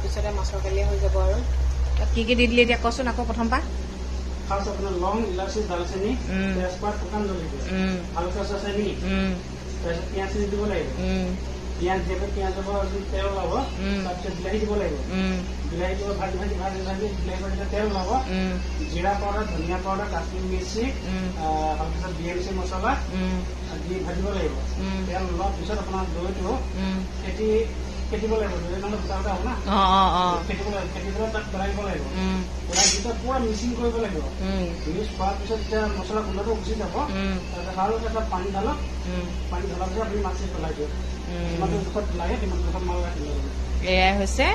তাৰপিছতে মাছৰ কালিয়া হৈ যাব আৰু তাত কি দিলে এতিয়া কচোন আকৌ প্ৰথম পৰা ফাৰ্ষ্ট আপোনাৰ লং ইলাচি দালচেনি তেজপাত শুকান জলকীয়া হালকা চা চেনি তাৰপিছত পিঁয়াজ চেনি দিব লাগিব পিঁয়াজ দিব পিঁয়াজৰ পৰা তেল ওলাব তাৰপিছত বিলাহী দিব লাগিব বিলাহী দিব ভাজি ভাজি ভাজি ভাজি বিলাহী ভাজিলে তেল ওলাব জিৰা পাউডাৰ ধনিয়া পাউডাৰ কাশ্মীৰ মিৰ্চি তাৰপিছত BMC মছলা দি ভাজিব লাগিব তেল ওলোৱাৰ পিছত আপোনাৰ দৈটো ফেটিব লাগিব দৈ নহ'লে গোটা গোটা হ'ব না ফেটিব লাগিব ফেটি পেলাই তাক পেলাই দিব লাগিব পেলাই দুটা পুৰা মিক্সিং কৰিব লাগিব মিক্স কৰাৰ পিছত যেতিয়া মছলা গোন্ধটো গুচি যাব তাৰপিছত আৰু এটা পানী ঢালক পানী ঢলাৰ পিছত আপুনি মাছে পেলাই দিয়ক যিমানটো জোখত লাগে সিমান জোখত মাল ৰাখিব লাগিব এয়াই হৈছে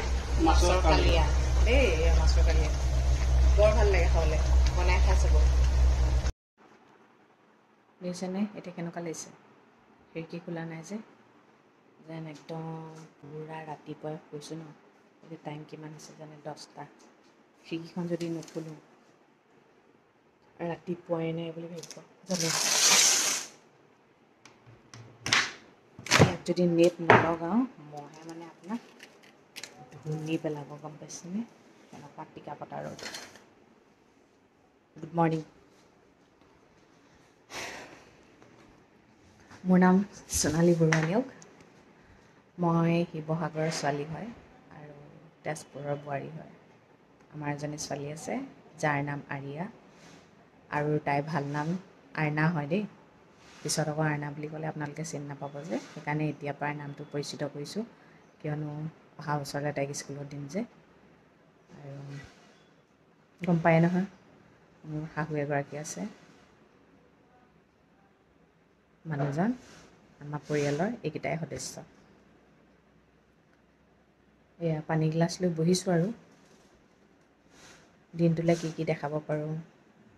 মাছৰ কালিয়া দেই এয়া মাছৰ কালিয়া বৰ ভাল লাগে খাবলৈ বনাই খাই চাব বুজিছেনে এতিয়া কেনেকুৱা লাগিছে খিৰিকী খোলা নাই যে যেন একদম পুৰা ৰাতিপুৱাই শুইছোঁ ন এতিয়া টাইম কিমান হৈছে জানে 10টা খিৰিকীখন যদি নুখোলোঁ ৰাতিপুৱাই নাই বুলি ভাবিব জানো ইয়াত যদি নেট নলগাওঁ মহে মানে আপোনাক ধুনি পেলাব গম পাইছেনে এনেকুৱা টিকা পতা ৰ'দ গুড মৰ্ণিং মোৰ নাম সোণালী বৰুৱা নেওগ মই শিৱসাগৰৰ ছোৱালী হয় আৰু তেজপুৰৰ বোৱাৰী হয় আমাৰ এজনী ছোৱালী আছে যাৰ নাম আৰিয়া আৰু তাইৰ ভাল নাম আইনা হয় দেই পিছত আকৌ আইনা বুলি ক'লে আপোনালোকে চিনি নাপাব যে সেইকাৰণে এতিয়াৰ পৰাই নামটো পৰিচিত কৰিছোঁ কিয়নো অহা বছৰলৈ তাইক স্কুলত দিম যে আৰু গম পায় নহয় মোৰ শাহু এগৰাকী আছে মানুহজন আমাৰ পৰিয়ালৰ এইকেইটাই সদস্য এয়া পানী গিলাচ লৈ বহিছোঁ আৰু দিনটোলৈ কি দেখাব পাৰোঁ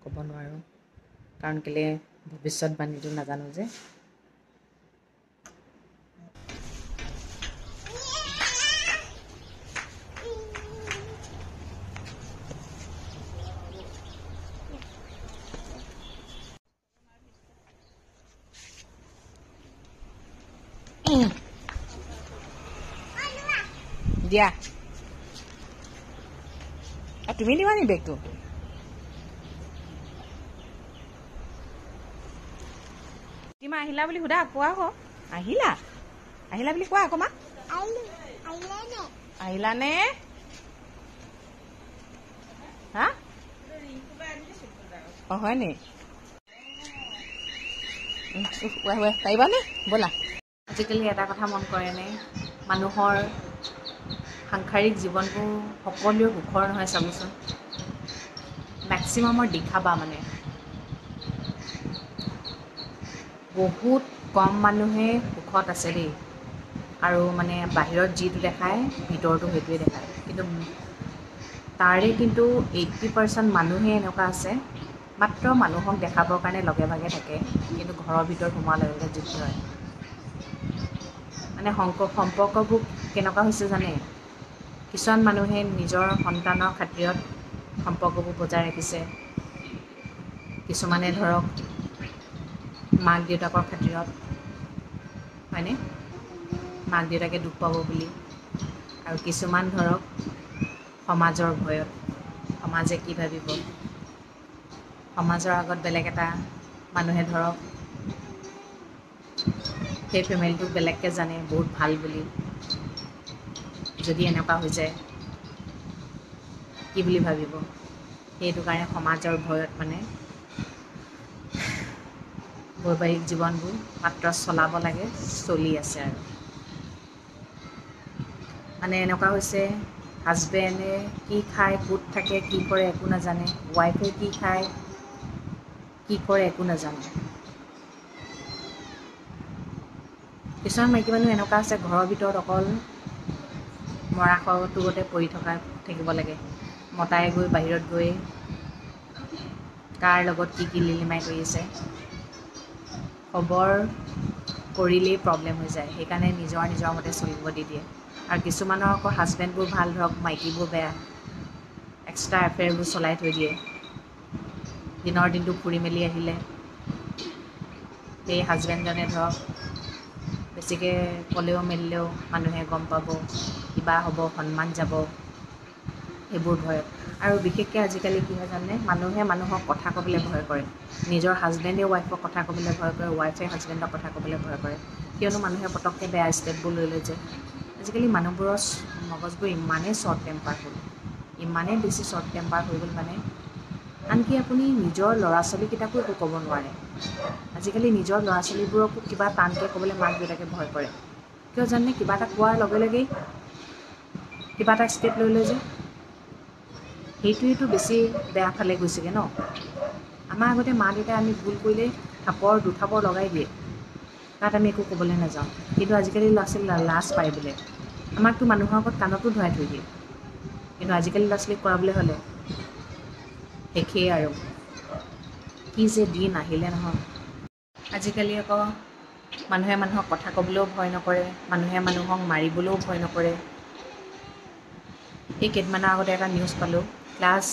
ক'ব নোৱাৰোঁ কাৰণ কেলৈ ভৱিষ্যতবাণীটো নাজানো যে দিয়া তুমি দিবা নি বেগটো তিমা আহিলা বুলি সোধা কোৱা আকৌ আহিলা আহিলা বুলি কোৱা আকৌ মা আহিলানে হা অঁ হয় নি পাৰিবানে ব'লা আজিকালি এটা কথা মন কৰেনে মানুহৰ সাংসাৰিক জীৱনবোৰ সকলোৱে সুখৰ নহয় চাবচোন মেক্সিমামৰ দেখাবা মানে বহুত কম মানুহে সুখত আছে দেই আৰু মানে বাহিৰত যিটো দেখায় ভিতৰতো সেইটোৱে দেখায় কিন্তু তাৰে কিন্তু 80% মানুহে এনেকুৱা আছে মাত্ৰ মানুহক দেখাবৰ কাৰণে লগে ভাগে থাকে কিন্তু ঘৰৰ ভিতৰত সোমোৱাৰ লগে লগে যুদ্ধ হয় মানে সম্পৰ্কবোৰ কেনেকুৱা হৈছে জানে কিছুমান মানুহে নিজৰ সন্তানৰ খাতিৰত সম্পৰ্কবোৰ বজাই ৰাখিছে কিছুমানে ধৰক মাক দেউতাকৰ খাতিৰত হয়নে মাক দেউতাকে দুখ পাব বুলি আৰু কিছুমান ধৰক সমাজৰ ভয়ত সমাজে কি ভাবিব সমাজৰ আগত বেলেগ এটা মানুহে ধৰক সেই ফেমিলিটোক বেলেগকৈ জানে বহুত ভাল বুলি যদি এনেকুৱা হৈ যায় কি বুলি ভাবিব সেইটো কাৰণে সমাজৰ ভয়ত মানে বৈবাহিক জীৱনবোৰ মাত্ৰ চলাব লাগে চলি আছে আৰু মানে এনেকুৱা হৈছে হাজবেণ্ডে কি খায় ক'ত থাকে কি কৰে একো নাজানে ৱাইফে কি খায় কি কৰে একো নাজানে কিছুমান মাইকী মানুহ এনেকুৱা আছে ঘৰৰ ভিতৰত অকল মৰা শটোগতে পৰি থাকিব লাগে মতাই গৈ বাহিৰত গৈ কাৰ লগত কি লিলিমাই কৰি আছে খবৰ কৰিলেই প্ৰব্লেম হৈ যায় সেইকাৰণে নিজৰ মতে চলিব দি দিয়ে আৰু কিছুমানৰ আকৌ হাজবেণ্ডবোৰ ভাল ধৰক মাইকীবোৰ বেয়া এক্সট্ৰা এফেয়াৰবোৰ চলাই থৈ দিয়ে দিনৰ দিনটো ফুৰি মেলি আহিলে সেই হাজবেণ্ডজনে ধৰক বেছিকৈ ক'লেও মেলিলেও মানুহে গম পাব কিবা হ'ব সন্মান যাব সেইবোৰ ভয়। আৰু বিশেষকৈ আজিকালি কি হয় জানে, মানুহে মানুহক কথা ক'বলৈ ভয় কৰে। নিজৰ হাজবেণ্ডে ৱাইফক কথা ক'বলৈ ভয় কৰে, ৱাইফে হাজবেণ্ডক কথা ক'বলৈ ভয় কৰে। কিয়নো মানুহে পটককৈ বেয়া ষ্টেপবোৰ লৈ লয় যে। আজিকালি মানুহবোৰৰ মগজবোৰ ইমানেই শ্বৰ্ট টেম্পাৰ হ'ল, ইমানেই বেছি শ্বৰ্ট টেম্পাৰ হৈ গ'ল মানে, আনকি আপুনি নিজৰ ল'ৰা ছোৱালীকেইটাকো একো ক'ব নোৱাৰে। আজিকালি নিজৰ ল'ৰা ছোৱালীবোৰকো কিবা টানকৈ ক'বলৈ মাক দেউতাকে ভয় কৰে। কিয় জানে, কিবা এটা কোৱাৰ লগে লগেই কিবা এটা ষ্টেপ লৈ লয় যে। সেইটোৱেতো বেছি বেয়া ফালে গৈছেগৈ ন। আমাৰ আগতে মা দেউতাই আমি ভুল কৰিলেই থাপৰ দুথাপৰ লগাই দিয়ে, তাত আমি একো ক'বলৈ নাযাওঁ। কিন্তু আজিকালি ল'ৰা ছোৱালী লাজ পায় বোলে, আমাকতো মানুহৰ আগত কাণতো ধৰাই থৈ দিয়ে। কিন্তু আজিকালি ল'ৰা ছোৱালীক কৰাবলৈ হ'লে শেষেই আৰু। কি যে দিন আহিলে নহয়। আজিকালি আকৌ মানুহে মানুহক কথা ক'বলৈও ভয় নকৰে, মানুহে মানুহক মাৰিবলৈও ভয় নকৰে। এই কেইদিনমানৰ আগতে এটা নিউজ পালোঁ, ক্লাছ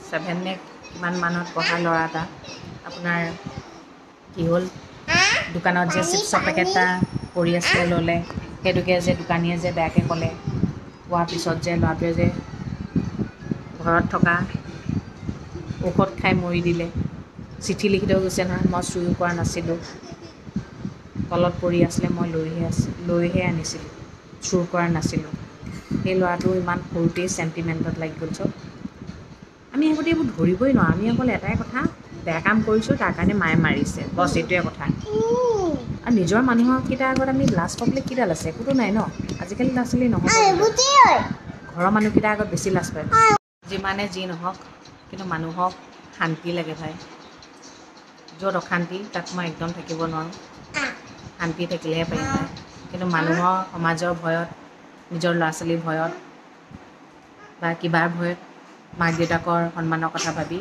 7 নে কিমান মানত পঢ়া ল'ৰা এটা, আপোনাৰ কি হ'ল, দোকানত যে চিপছৰ পেকেট এটা পৰি আছিলে ল'লে, সেইটোকে যে দোকানীয়ে যে বেয়াকৈ ক'লে, কোৱাৰ পিছত যে ল'ৰাটোৱে যে ঘৰত থকা ঔষধ খাই মৰি দিলে। চিঠি লিখি থৈ গৈছে নহয়, মই চুৰি কৰা নাছিলোঁ, তলত পৰি আছিলে, মই লৈহে আনিছিলোঁ, চুৰ কৰা নাছিলোঁ। সেই ল'ৰাটো ইমান সৰুতেই চেণ্টিমেণ্টত লাগি গ'ল চব। আমি আগতে এইবোৰ ধৰিবই নোৱাৰোঁ। আমি অকল এটাই কথা, বেয়া কাম কৰিছোঁ তাৰ কাৰণে মায়ে মাৰিছে, বছ এইটোৱে কথা। আৰু নিজৰ মানুহকেইটাৰ আগত আমি লাজ পাবলৈ কিডাল আছে, একোতো নাই ন। আজিকালি ল'ৰা ছোৱালী নহয়, ঘৰৰ মানুহকেইটাৰ আগত বেছি লাজ পায়। যিমানে যি নহওক, কিন্তু মানুহক শান্তি লাগে ভাই। য'ত অশান্তি তাত মই একদম থাকিব নোৱাৰোঁ। শান্তি থাকিলেহে পাৰিম ভাই। কিন্তু মানুহৰ সমাজৰ ভয়ত, নিজৰ ল'ৰা ছোৱালীৰ ভয়ত বা কিবাৰ ভয়ত, মাক দেউতাকৰ সন্মানৰ কথা ভাবি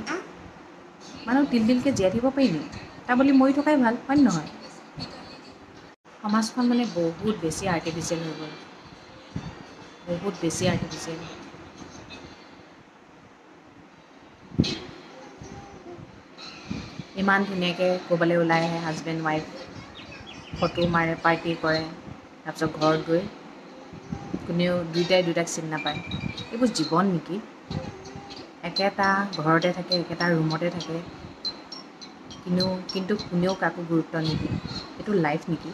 মানুহ তিলকৈ জীয়াই থাকিব পাৰি নেকি? তাৰ বুলি মৰি থকাই ভাল, হয় নে নহয়? সমাজখন মানে বহুত বেছি আৰ্টিফিচিয়েল হৈ গ'ল, বহুত বেছি আৰ্টিফিচিয়েল। ইমান ধুনীয়াকৈ ক'ৰবালৈ ওলাই আহে হাজবেণ্ড ৱাইফ, ফটো মাৰে, পাৰ্টি কৰে, তাৰপিছত ঘৰত গৈ কোনেও দুয়োটাই দুয়োটাক চিনি নাপায়। এইবোৰ জীৱন নেকি? একেটা ঘৰতে থাকে, একেটা ৰুমতে থাকে, কিন্তু কোনেও কাকো গুৰুত্ব নিদিয়ে। এইটো লাইফ নেকি?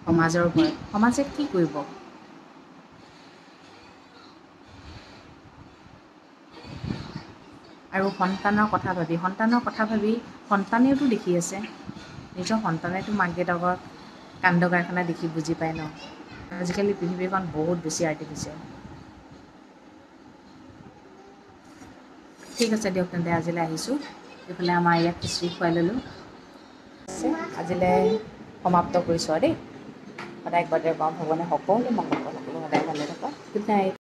সমাজৰ ভয়, সমাজে কি কৰিব? আৰু সন্তানৰ কথা ভাবি সন্তানেওতো দেখি আছে, নিজৰ সন্তানেতো মাক দেউতাকৰ কাণ্ড কাৰখানা দেখি বুজি পায় ন। আজিকালি পৃথিৱীখন বহুত বেছি আৰ্টিফিচিয়েল। ঠিক আছে দিয়ক তেন্তে, আজিলৈ আহিছোঁ। এইফালে আমাৰ ইয়াক খিচিৰি খুৱাই ল'লোঁ। আজিলৈ সমাপ্ত কৰিছোঁ আৰু দেই। সদায় একবাৰতে পাওঁ, ভগৱানে সকলোৱে মংগল কৰক, সকলো সদায় ভালে থাকক। Good night.